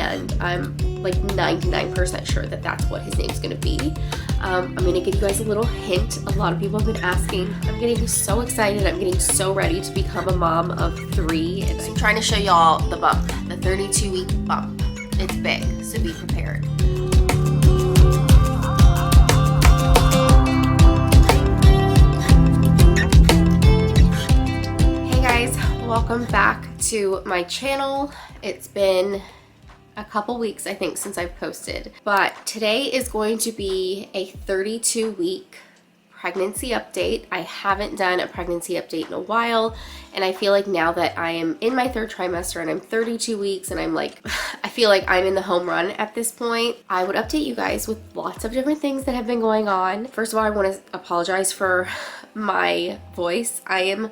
and I'm like 99% sure that that's what his name's gonna be. I'm gonna give you guys a little hint. A lot of people have been asking. I'm getting so excited. I'm getting so ready to become a mom of 3. And I'm trying to show y'all the bump, the 32-week bump. It's big, so be prepared. Hey guys, welcome back to my channel. It's been a couple weeks, I think, since I've posted, but today is going to be a 32-week pregnancy update. I haven't done a pregnancy update in a while, and I feel like now that I am in my 3rd trimester and I'm 32 weeks and I'm like, I feel like I'm in the home run at this point, I would update you guys with lots of different things that have been going on. First of all, I want to apologize for my voice. I am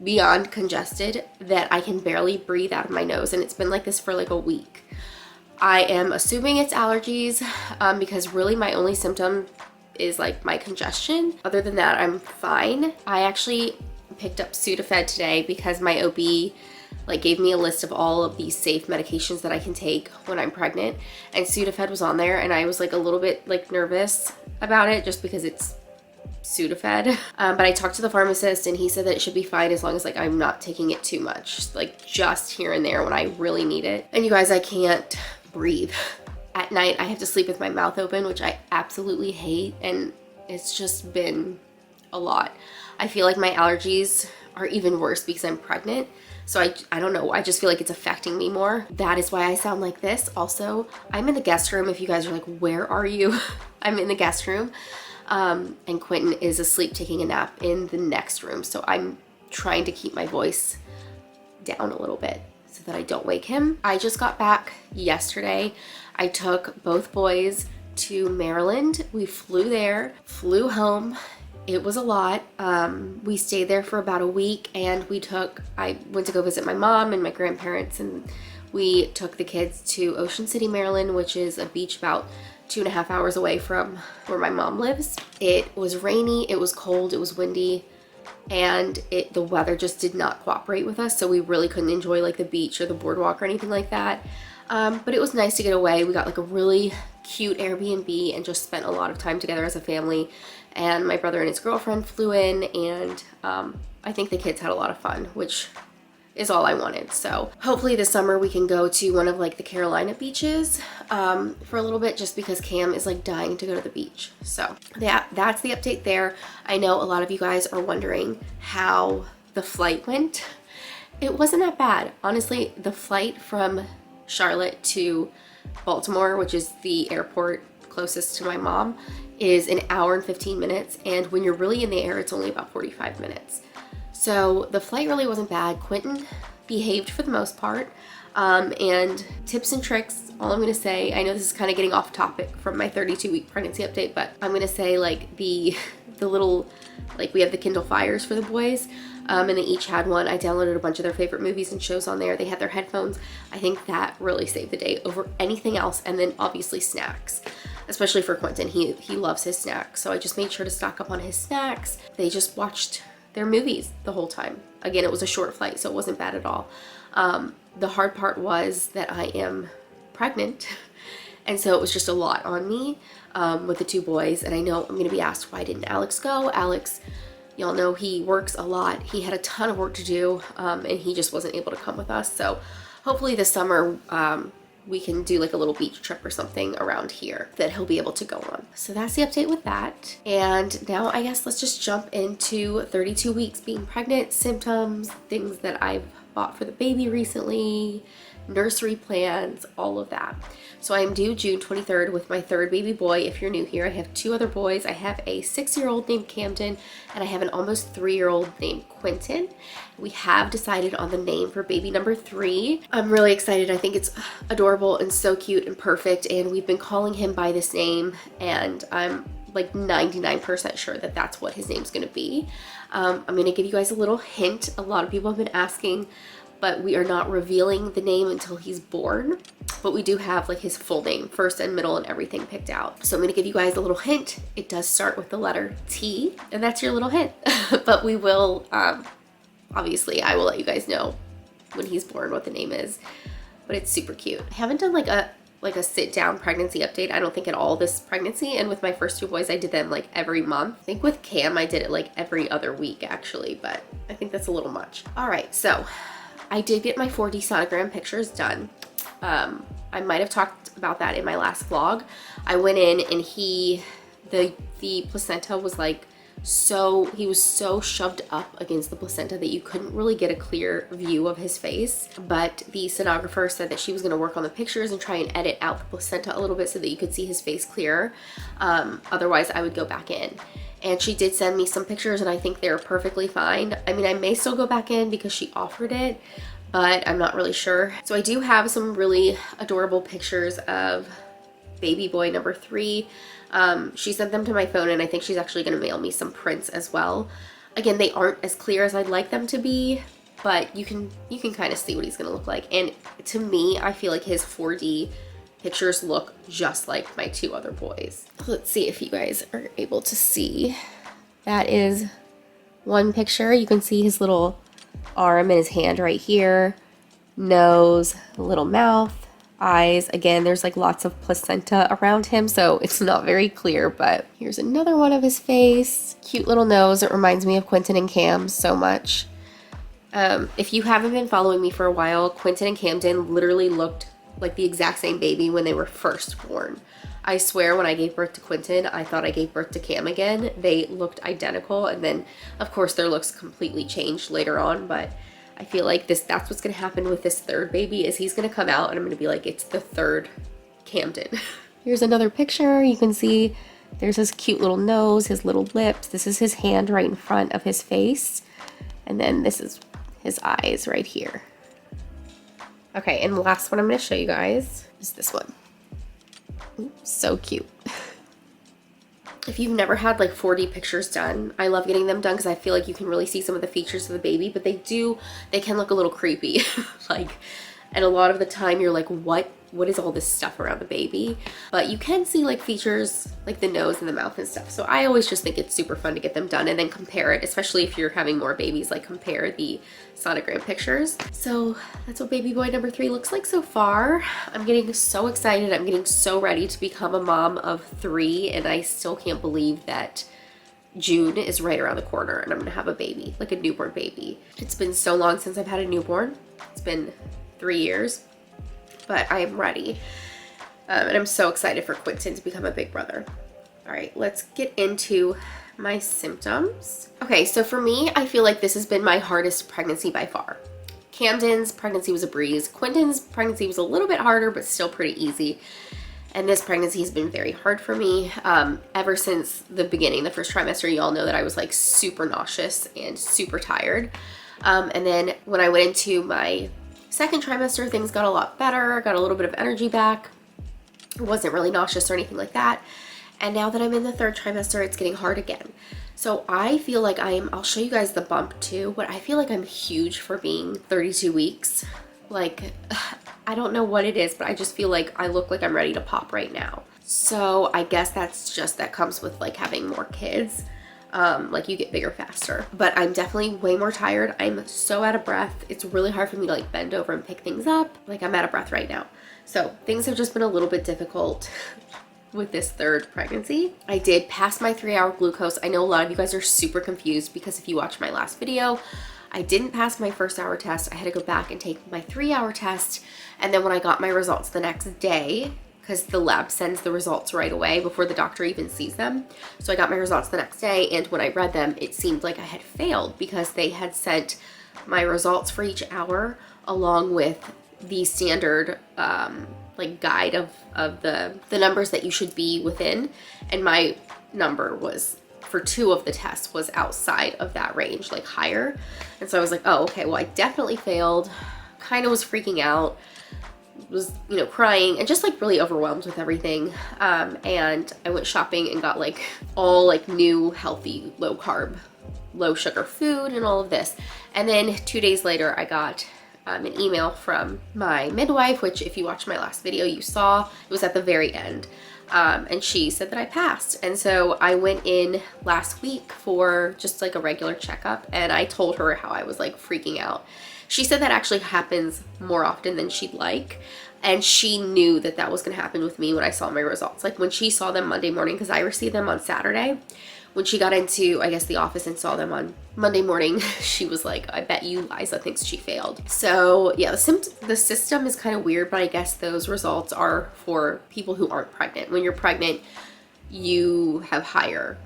beyond congested that I can barely breathe out of my nose, and it's been like this for like a week. I am assuming it's allergies because really my only symptom is like my congestion. Other than that, I'm fine. I actually picked up Sudafed today because my OB like gave me a list of all of these safe medications that I can take when I'm pregnant, and Sudafed was on there, and I was like a little bit like nervous about it just because it's Sudafed. But I talked to the pharmacist and he said that it should be fine as long as like I'm not taking it too much, like just here and there when I really need it. And you guys, I can't breathe. At night I have to sleep with my mouth open, which I absolutely hate, and it's just been a lot. I feel like my allergies are even worse because I'm pregnant, so I don't know, I just feel like it's affecting me more. That is why I sound like this. Also, I'm in the guest room. If you guys are like, where are you? I'm in the guest room, and Quentin is asleep taking a nap in the next room, so I'm trying to keep my voice down a little bit so that I don't wake him. I just got back yesterday. I took both boys to Maryland. We flew there, flew home. It was a lot. We stayed there for about a week, and I went to go visit my mom and my grandparents, and we took the kids to Ocean City, Maryland, which is a beach about 2.5 hours away from where my mom lives. It was rainy, it was cold, it was windy, and the weather just did not cooperate with us, so we really couldn't enjoy like the beach or the boardwalk or anything like that. But it was nice to get away. We got like a really cute Airbnb and just spent a lot of time together as a family, and my brother and his girlfriend flew in, and I think the kids had a lot of fun, which is all I wanted. So hopefully this summer we can go to one of like the Carolina beaches for a little bit, just because Cam is like dying to go to the beach. So that's the update there. I know a lot of you guys are wondering how the flight went. It wasn't that bad. Honestly, the flight from Charlotte to Baltimore, which is the airport closest to my mom, is 1 hour and 15 minutes. And when you're really in the air, it's only about 45 minutes. So the flight really wasn't bad. Quentin behaved for the most part. And tips and tricks, all I'm gonna say, I know this is kind of getting off topic from my 32-week pregnancy update, but I'm gonna say like the little, like we have the Kindle Fires for the boys, and they each had one. I downloaded a bunch of their favorite movies and shows on there. They had their headphones. I think that really saved the day over anything else. And then obviously snacks, especially for Quentin. He loves his snacks, so I just made sure to stock up on his snacks. They just watched their movies the whole time. Again, it was a short flight, so it wasn't bad at all. The hard part was that I am pregnant, and so it was just a lot on me with the 2 boys. And I know I'm gonna be asked, why didn't Alex go? Alex, y'all know he works a lot. He had a ton of work to do, and he just wasn't able to come with us. So hopefully this summer we can do like a little beach trip or something around here that he'll be able to go on. So that's the update with that. And now I guess let's just jump into 32 weeks being pregnant, symptoms, things that I've bought for the baby recently, nursery plans, all of that. So I am due June 23rd with my 3rd baby boy. If you're new here, I have 2 other boys. I have a 6-year-old named Camden, and I have an almost 3-year-old named Quentin. We have decided on the name for baby number 3. I'm really excited. I think it's adorable and so cute and perfect, and we've been calling him by this name, and I'm like 99% sure that that's what his name's gonna be. I'm gonna give you guys a little hint. A lot of people have been asking, but we are not revealing the name until he's born. But we do have like his full name, first and middle and everything picked out. So I'm gonna give you guys a little hint. It does start with the letter T, and that's your little hint. But we will, obviously I will let you guys know when he's born what the name is. but it's super cute. I haven't done like a sit down pregnancy update, I don't think, at all this pregnancy. And with my first two boys, I did them like every month. I think with Cam, I did it like every other week actually, but I think that's a little much. All right, so I did get my 4D sonogram pictures done. I might have talked about that in my last vlog. I went in and the placenta was like, he was so shoved up against the placenta that you couldn't really get a clear view of his face. But the sonographer said that she was going to work on the pictures and try and edit out the placenta a little bit so that you could see his face clearer. Otherwise, I would go back in. And she did send me some pictures, and I think they're perfectly fine. I mean, I may still go back in because she offered it, but I'm not really sure. So I do have some really adorable pictures of baby boy number 3. She sent them to my phone, and I think she's actually going to mail me some prints as well. Again, they aren't as clear as I'd like them to be, but you can kind of see what he's going to look like. And to me, I feel like his 4D pictures look just like my 2 other boys. Let's see if you guys are able to see. That is one picture. You can see his little arm and his hand right here, nose, little mouth, eyes. Again, there's like lots of placenta around him, so it's not very clear, but here's another one of his face. Cute little nose. It reminds me of Quentin and Cam so much. If you haven't been following me for a while, Quentin and Camden literally looked like the exact same baby when they were first born. I swear when I gave birth to Quentin, I thought I gave birth to Cam again. They looked identical, and then of course their looks completely changed later on, but I feel like that's what's gonna happen with this third baby, is he's gonna come out and I'm gonna be like, it's the third Camden. Here's another picture. You can see there's his cute little nose, his little lips. This is his hand right in front of his face. And then this is his eyes right here. Okay, and the last one I'm gonna show you guys is this one. Ooh, so cute. If you've never had like 4D pictures done, I love getting them done because I feel like you can really see some of the features of the baby, but they can look a little creepy. Like, and a lot of the time you're like, what is all this stuff around the baby? But you can see like features like the nose and the mouth and stuff. So I always just think it's super fun to get them done and then compare it, especially if you're having more babies, like compare the sonogram pictures. So that's what baby boy number 3 looks like so far. I'm getting so excited. I'm getting so ready to become a mom of 3, and I still can't believe that June is right around the corner and I'm gonna have a baby, like a newborn baby. It's been so long since I've had a newborn. It's been 3 years. But I am ready. And I'm so excited for Quentin to become a big brother. All right, let's get into my symptoms. Okay, so for me, I feel like this has been my hardest pregnancy by far. Camden's pregnancy was a breeze. Quentin's pregnancy was a little bit harder, but still pretty easy. And this pregnancy has been very hard for me. Ever since the beginning, the first trimester, you all know that I was like super nauseous and super tired. And then when I went into my second trimester, things got a lot better, got a little bit of energy back. Wasn't really nauseous or anything like that. And now that I'm in the third trimester, it's getting hard again. So I feel like I'll show you guys the bump too, but I feel like I'm huge for being 32 weeks. Like, I don't know what it is, but I just feel like I look like I'm ready to pop right now. So I guess that comes with like having more kids. Like you get bigger faster, but I'm definitely way more tired. I'm so out of breath. It's really hard for me to like bend over and pick things up. Like I'm out of breath right now. So things have just been a little bit difficult with this third pregnancy. I did pass my 3-hour glucose. I know a lot of you guys are super confused because if you watched my last video, I didn't pass my first hour test. I had to go back and take my 3-hour test. And then when I got my results the next day, because the lab sends the results right away before the doctor even sees them. So I got my results the next day, and when I read them, it seemed like I had failed because they had sent my results for each hour along with the standard like guide of the numbers that you should be within. And my number was, for 2 of the tests, was outside of that range, like higher. And so I was like, oh, okay, well, I definitely failed. Kind of was freaking out. Was, you know, crying and just like really overwhelmed with everything. And I went shopping and got like all like new healthy low carb, low sugar food and all of this. And then 2 days later I got an email from my midwife, which if you watched my last video you saw, it was at the very end. And she said that I passed. And so I went in last week for just like a regular checkup, and I told her how I was like freaking out. She said that actually happens more often than she'd like. And she knew that that was going to happen with me when I saw my results. Like when she saw them Monday morning, because I received them on Saturday. When she got into, I guess, the office and saw them on Monday morning, she was like, I bet you Liza thinks she failed. So yeah, the system is kind of weird, but I guess those results are for people who aren't pregnant. When you're pregnant, you have higher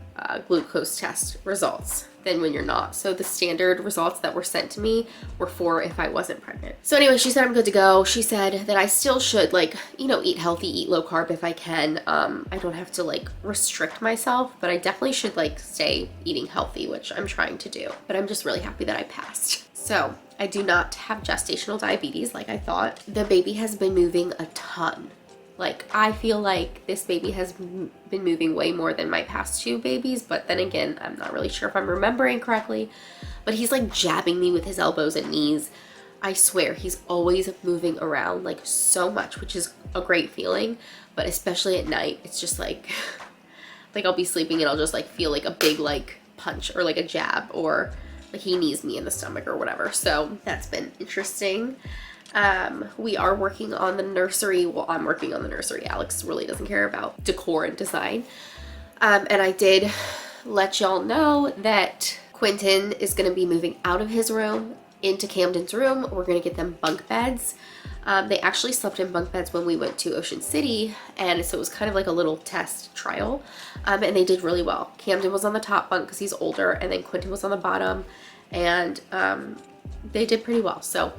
glucose test results than when you're not. So the standard results that were sent to me were for if I wasn't pregnant. So anyway, she said I'm good to go. She said that I still should, like, you know, eat healthy, eat low carb if I can. I don't have to like restrict myself, but I definitely should like stay eating healthy, which I'm trying to do. But I'm just really happy that I passed. So I do not have gestational diabetes like I thought. The baby has been moving a ton. Like, I feel like this baby has been moving way more than my past 2 babies, but then again, I'm not really sure if I'm remembering correctly, but he's like jabbing me with his elbows and knees. I swear, he's always moving around like so much, which is a great feeling, but especially at night, it's just like, like I'll be sleeping and I'll just like feel like a big like punch or like a jab, or like he knees me in the stomach or whatever. So that's been interesting. We are working on the nursery. Well, I'm working on the nursery. Alex really doesn't care about decor and design. And I did let y'all know that Quentin is going to be moving out of his room into Camden's room. We're going to get them bunk beds. They actually slept in bunk beds when we went to Ocean City, and so it was kind of like a little test trial, and they did really well. Camden was on the top bunk because he's older, and then Quentin was on the bottom, and they did pretty well. So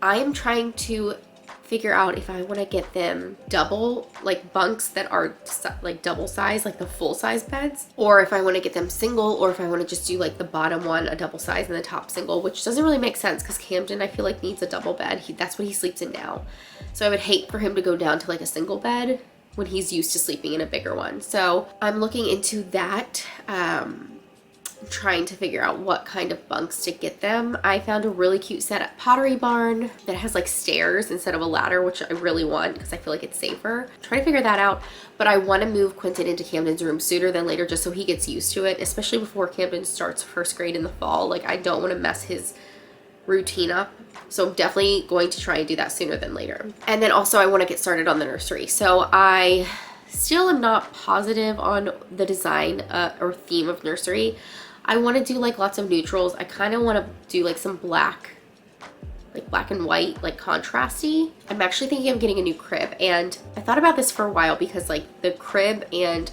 I am trying to figure out if I want to get them double, like bunks that are like double size, like the full size beds, or if I want to get them single, or if I want to just do like the bottom one a double size and the top single, which doesn't really make sense because Camden, I feel like, needs a double bed. That's what he sleeps in now. So I would hate for him to go down to like a single bed when he's used to sleeping in a bigger one. So I'm looking into that. Trying to figure out what kind of bunks to get them. I found a really cute set at Pottery Barn that has like stairs instead of a ladder, which I really want because I feel like it's safer. Trying to figure that out, but I want to move Quentin into Camden's room sooner than later just so he gets used to it, especially before Camden starts first grade in the fall. Like, I don't want to mess his routine up. So I'm definitely going to try and do that sooner than later. And then also I want to get started on the nursery. So I still am not positive on the design or theme of nursery. I want to do like lots of neutrals. I kind of want to do like some black, like black and white, like contrasty. I'm actually thinking of getting a new crib, and I thought about this for a while because like the crib and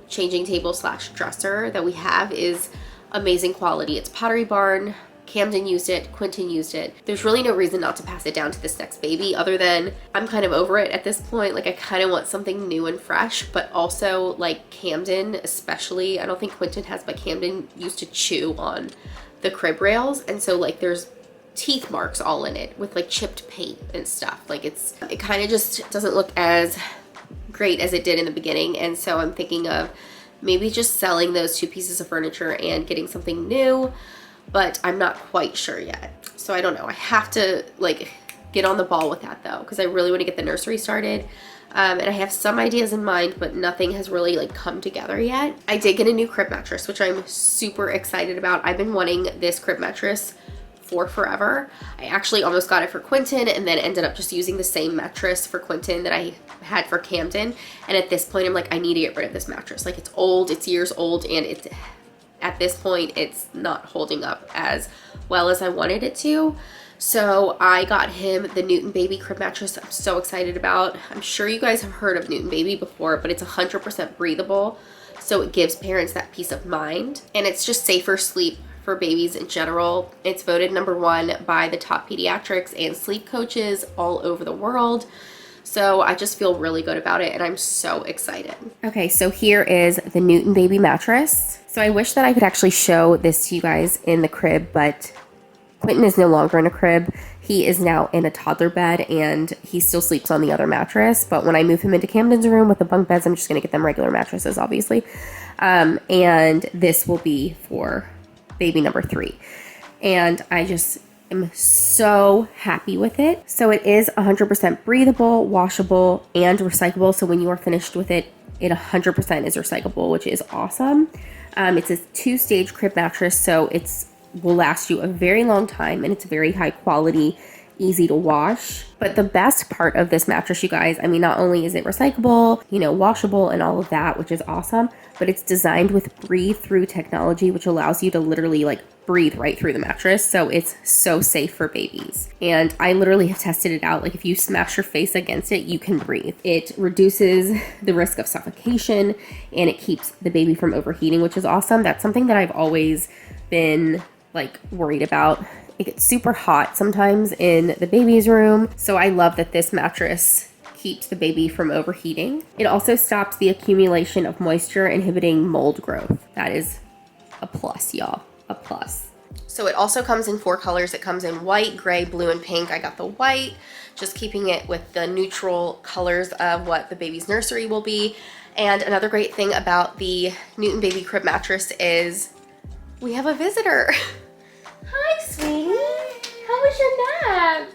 changing table / dresser that we have is amazing quality. It's Pottery Barn. Camden used it, Quentin used it. There's really no reason not to pass it down to this next baby, other than I'm kind of over it at this point. Like, I kind of want something new and fresh, but also like Camden especially, I don't think Quentin has, but Camden used to chew on the crib rails, and so like there's teeth marks all in it with like chipped paint and stuff. Like, it kind of just doesn't look as great as it did in the beginning, and so I'm thinking of maybe just selling those 2 pieces of furniture and getting something new, but I'm not quite sure yet. So I don't know. I have to like get on the ball with that though, because I really want to get the nursery started. And I have some ideas in mind, but nothing has really like come together yet. I did get a new crib mattress, which I'm super excited about. I've been wanting this crib mattress for forever. I actually almost got it for Quentin and then ended up just using the same mattress for Quentin that I had for Camden. And at this point, I'm like, I need to get rid of this mattress. Like, it's old, it's years old, and at this point, it's not holding up as well as I wanted it to. So I got him the Newton Baby crib mattress I'm so excited about. I'm sure you guys have heard of Newton Baby before, but it's 100% breathable. So it gives parents that peace of mind, and it's just safer sleep for babies in general. It's voted #1 by the top pediatrics and sleep coaches all over the world. So I just feel really good about it, and I'm so excited. Okay, so here is the Newton Baby mattress. So I wish that I could actually show this to you guys in the crib, but Quentin is no longer in a crib. He is now in a toddler bed, and he still sleeps on the other mattress. But when I move him into Camden's room with the bunk beds, I'm just going to get them regular mattresses, obviously. And this will be for baby number 3. And I just am so happy with it. So it is 100% breathable, washable, and recyclable. So when you are finished with it, it 100% is recyclable, which is awesome. It's a 2-stage crib mattress, so it's will last you a very long time, and it's very high quality, easy to wash. But the best part of this mattress, you guys, I mean, not only is it recyclable, you know, washable and all of that, which is awesome, but it's designed with breathe through technology, which allows you to literally like breathe right through the mattress. So it's so safe for babies. And I literally have tested it out. Like if you smash your face against it, you can breathe. It reduces the risk of suffocation, and it keeps the baby from overheating, which is awesome. That's something that I've always been like worried about. It gets super hot sometimes in the baby's room. So I love that this mattress keeps the baby from overheating. It also stops the accumulation of moisture, inhibiting mold growth. That is a plus, y'all, a plus. So it also comes in 4 colors. It comes in white, gray, blue, and pink. I got the white, just keeping it with the neutral colors of what the baby's nursery will be. And another great thing about the Newton Baby Crib Mattress is we have a visitor. Hi, sweetie. How was your nap?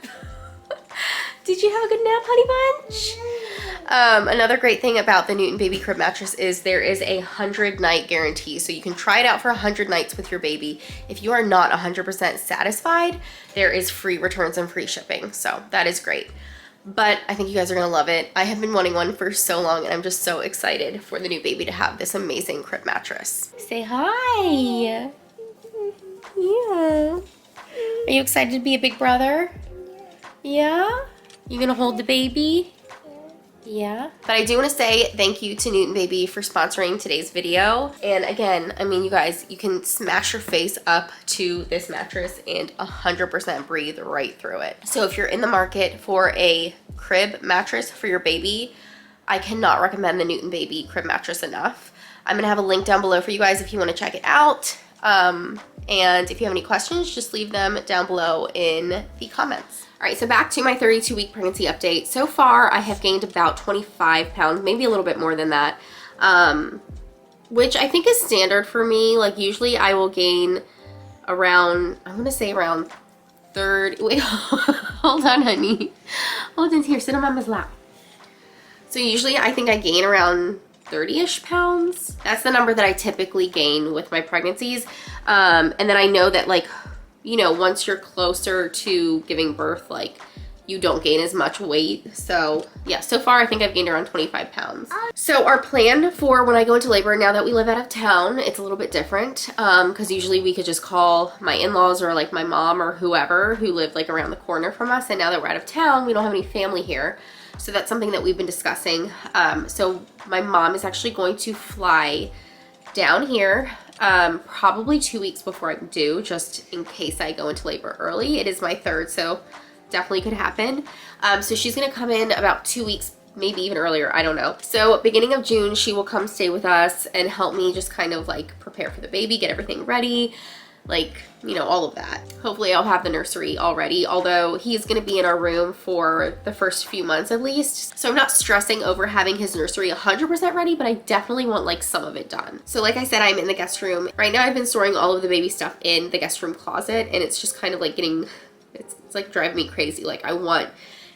Did you have a good nap, honey bunch? Another great thing about the Newton Baby Crib Mattress is there is a 100-night guarantee. So you can try it out for 100 nights with your baby. If you are not 100% satisfied, there is free returns and free shipping. So that is great. But I think you guys are gonna love it. I have been wanting one for so long, and I'm just so excited for the new baby to have this amazing crib mattress. Say hi. Yeah. Are you excited to be a big brother? Yeah? You gonna hold the baby? Yeah. But I do want to say thank you to Newton Baby for sponsoring today's video. And again, I mean, you guys, you can smash your face up to this mattress and 100% breathe right through it. So if you're in the market for a crib mattress for your baby, I cannot recommend the Newton Baby Crib Mattress enough. I'm gonna have a link down below for you guys if you want to check it out. And if you have any questions, just leave them down below in the comments. All right, so back to my 32-week pregnancy update. So far, I have gained about 25 pounds, maybe a little bit more than that, which I think is standard for me. Like usually I will gain around, I'm gonna say around 30, wait, hold on, honey. Hold on, here, sit on mama's lap. So usually I think I gain around 30-ish pounds. That's the number that I typically gain with my pregnancies. And then I know that, like, you know, once you're closer to giving birth, like, you don't gain as much weight. So yeah, so far I think I've gained around 25 pounds. So our plan for when I go into labor, now that we live out of town, it's a little bit different, because usually we could just call my in-laws or like my mom or whoever who lived like around the corner from us. And now that we're out of town, we don't have any family here. So that's something that we've been discussing. So my mom is actually going to fly down here probably 2 weeks before I'm due, just in case I go into labor early. It is my 3rd, so definitely could happen. So she's gonna come in about 2 weeks, maybe even earlier, I don't know. So beginning of June, she will come stay with us and help me just kind of like prepare for the baby, get everything ready, like, you know, all of that. Hopefully I'll have the nursery all ready, although he's gonna be in our room for the first few months at least. So I'm not stressing over having his nursery 100% ready, but I definitely want like some of it done. So like I said, I'm in the guest room. Right now I've been storing all of the baby stuff in the guest room closet, and it's just kind of like getting, it's like driving me crazy. Like I want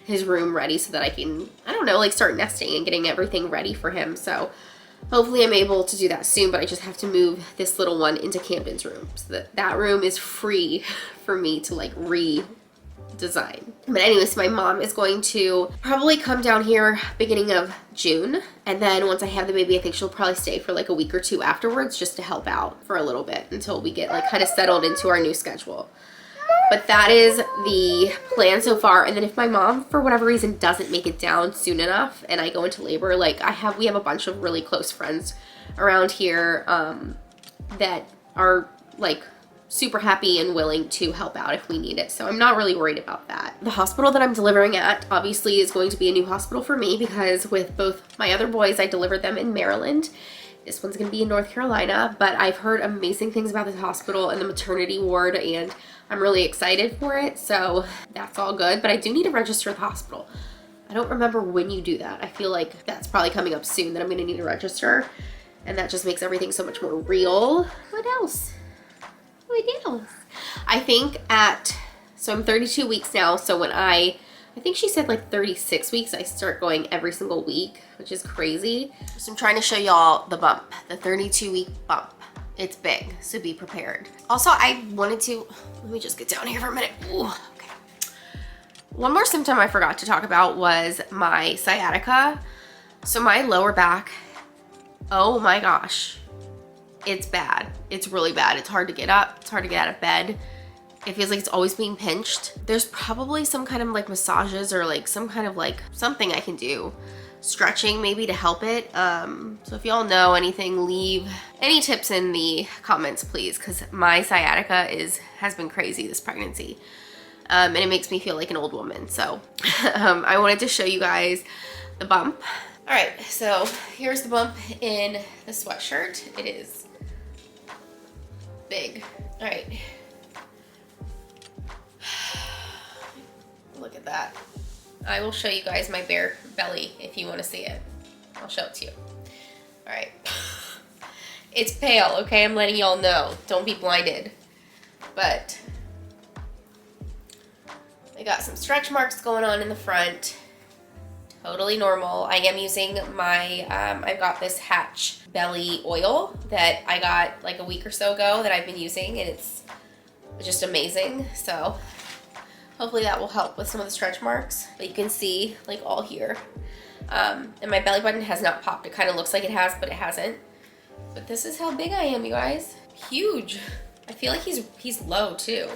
his room ready so that I can, I don't know, like start nesting and getting everything ready for him. So hopefully I'm able to do that soon, but I just have to move this little one into Camden's room so that that room is free for me to like redesign. But anyways, my mom is going to probably come down here beginning of June. And then once I have the baby, I think she'll probably stay for like a week or 2 afterwards just to help out for a little bit until we get like kind of settled into our new schedule. But that is the plan so far. And then if my mom, for whatever reason, doesn't make it down soon enough and I go into labor, like we have a bunch of really close friends around here that are like super happy and willing to help out if we need it. So I'm not really worried about that. The hospital that I'm delivering at obviously is going to be a new hospital for me, because with both my other boys, I delivered them in Maryland. This one's gonna be in North Carolina, but I've heard amazing things about this hospital and the maternity ward, and I'm really excited for it, so that's all good. But I do need to register at the hospital. I don't remember when you do that. I feel like that's probably coming up soon that I'm gonna need to register, and that just makes everything so much more real. What else? What else? I think so I'm 32 weeks now, so when I think she said like 36 weeks, I start going every single week, which is crazy. So I'm trying to show y'all the bump, the 32-week bump. It's big, so be prepared. Also, I wanted to, let me just get down here for a minute. Ooh, okay. One more symptom I forgot to talk about was my sciatica. So my lower back, oh my gosh, it's bad. It's really bad. It's hard to get up. It's hard to get out of bed. It feels like it's always being pinched. There's probably some kind of like massages or like some kind of like something I can do. Stretching maybe to help it. So if y'all know anything, leave any tips in the comments, please, because my sciatica has been crazy this pregnancy. And it makes me feel like an old woman. So I wanted to show you guys the bump. All right, so here's the bump in the sweatshirt. It is big. All right. Look at that. I will show you guys my bare belly if you want to see it. I'll show it to you. All right. It's pale, okay? I'm letting y'all know. Don't be blinded. But I got some stretch marks going on in the front. Totally normal. I am using my, I've got this Hatch belly oil that I got like a week or so ago that I've been using, and it's just amazing. So hopefully that will help with some of the stretch marks. But you can see like all here. And my belly button has not popped. It kind of looks like it has, but it hasn't. But this is how big I am, you guys. Huge. I feel like he's low too.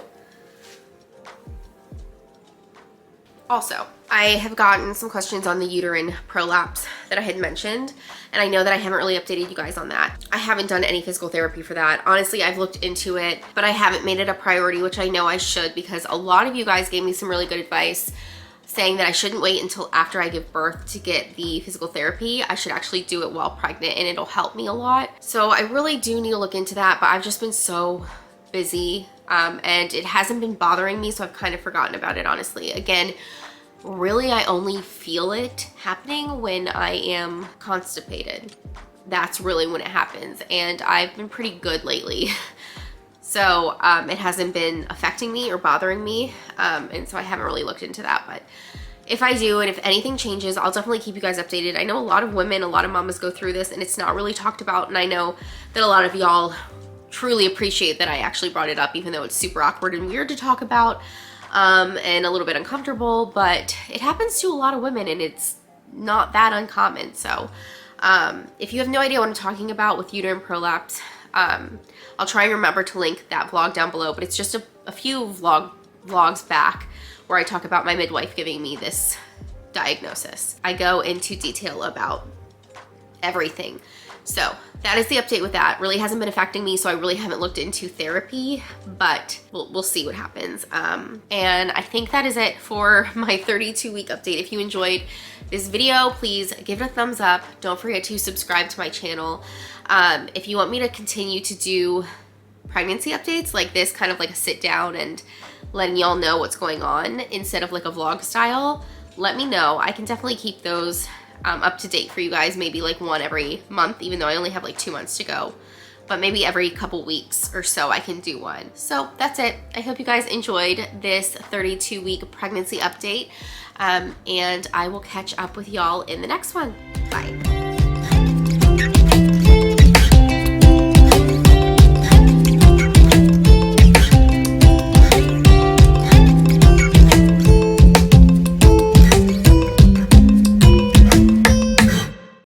Also, I have gotten some questions on the uterine prolapse that I had mentioned, and I know that I haven't really updated you guys on that. I haven't done any physical therapy for that. Honestly, I've looked into it, but I haven't made it a priority, which I know I should, because a lot of you guys gave me some really good advice saying that I shouldn't wait until after I give birth to get the physical therapy. I should actually do it while pregnant, and it'll help me a lot. So I really do need to look into that, but I've just been so busy, and it hasn't been bothering me, so I've kind of forgotten about it, honestly. Again, really, I only feel it happening when I am constipated. That's really when it happens, and I've been pretty good lately. So it hasn't been affecting me or bothering me, and so I haven't really looked into that. But if I do, and if anything changes, I'll definitely keep you guys updated. I know a lot of women, a lot of mamas go through this, and it's not really talked about, and I know that a lot of y'all truly appreciate that I actually brought it up, even though it's super awkward and weird to talk about. And a little bit uncomfortable, but it happens to a lot of women, and it's not that uncommon. So if you have no idea what I'm talking about with uterine prolapse, I'll try and remember to link that vlog down below, but it's just a few vlogs back where I talk about my midwife giving me this diagnosis. I go into detail about everything. So that is the update with that. Really hasn't been affecting me, so I really haven't looked into therapy, but we'll see what happens. And I think that is it for my 32-week update. If you enjoyed this video, please give it a thumbs up. Don't forget to subscribe to my channel. If you want me to continue to do pregnancy updates like this, kind of like a sit down and letting y'all know what's going on instead of like a vlog style, let me know. I can definitely keep those up to date for you guys, maybe like one every month, even though I only have like 2 months to go, but maybe every couple weeks or so I can do one. So that's it. I hope you guys enjoyed this 32-week pregnancy update, and I will catch up with y'all in the next one. Bye.